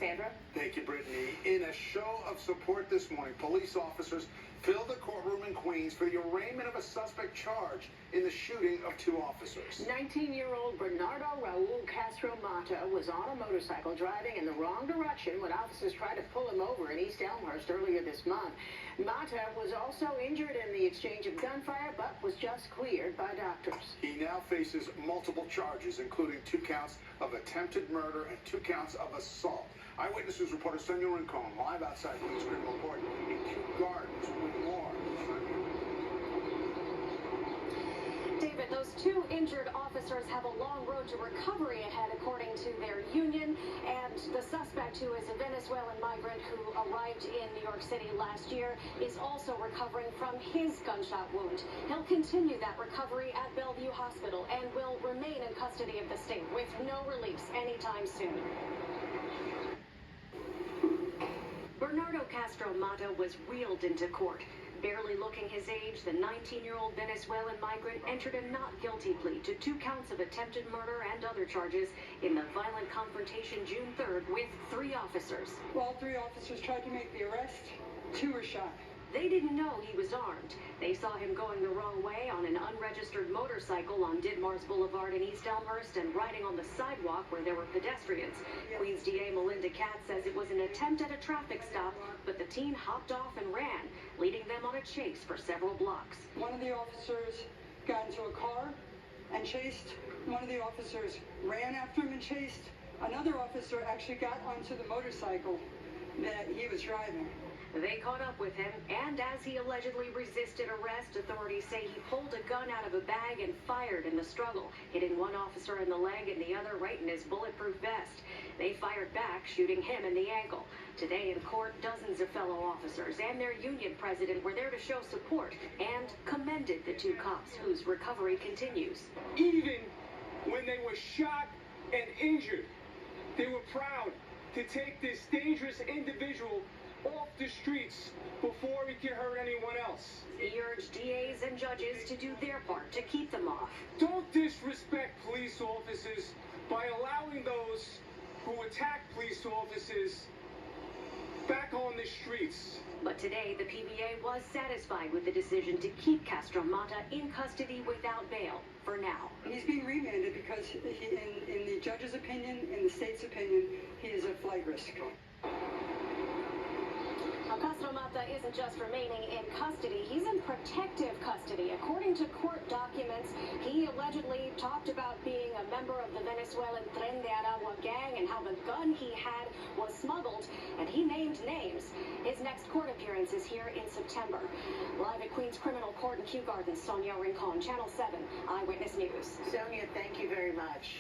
Sandra? Thank you, Brittany. In a show of support this morning, police officers filled the courtroom in Queens for the arraignment of a suspect charged in the shooting of two officers. 19-year-old Bernardo Raul Castro Mata was on a motorcycle driving in the wrong direction when officers tried to pull him over in East Elmhurst earlier this month. Mata was also injured in the exchange of gunfire, but was just cleared by doctors. He now faces multiple charges, including 2 counts of attempted murder and 2 counts of assault. Eyewitness News reporter Sonia Rincon, live outside Queens Criminal Court in Kew Gardens with more. David, those 2 injured officers have a long road to recovery ahead, according to their union. And the suspect, who is a Venezuelan migrant who arrived in New York City last year, is also recovering from his gunshot wound. He'll continue that recovery at Bellevue Hospital and will remain in custody of the state with no release anytime soon. Bernardo Castro Mata was wheeled into court. Barely looking his age, the 19-year-old Venezuelan migrant entered a not guilty plea to 2 counts of attempted murder and other charges in the violent confrontation June 3rd with 3 officers. While 3 officers tried to make the arrest, 2 were shot. They didn't know he was armed. They saw him going the wrong way on an unregistered motorcycle on Ditmars Boulevard in East Elmhurst and riding on the sidewalk where there were pedestrians. Queens DA Melinda Katz says it was an attempt at a traffic stop, but the teen hopped off and ran, leading them on a chase for several blocks. One of the officers got into a car and chased. One of the officers ran after him and chased. Another officer actually got onto the motorcycle that he was driving. They caught up with him, and as he allegedly resisted arrest, authorities say he pulled a gun out of a bag and fired in the struggle, hitting one officer in the leg and the other right in his bulletproof vest. They fired back, shooting him in the ankle. Today in court, dozens of fellow officers and their union president were there to show support and commended the 2 cops, whose recovery continues. Even when they were shot and injured, they were proud to take this dangerous individual off the streets before he could hurt anyone else. He urged DAs and judges to do their part to keep them off. Don't disrespect police officers by allowing those who attack police officers back on the streets. But today, the PBA was satisfied with the decision to keep Castro Mata in custody without bail for now. He's being remanded because in the judge's opinion, in the state's opinion, he is a flight risk. Castro Mata isn't just remaining in custody, he's in protective custody. According to court documents, he allegedly talked about being a member of the Venezuelan Tren de Aragua gang and how the gun he had was smuggled, and he named names. His next court appearance is here in September. Live at Queens Criminal Court in Kew Gardens, Sonia Rincon, Channel 7 Eyewitness News. Sonia, thank you very much.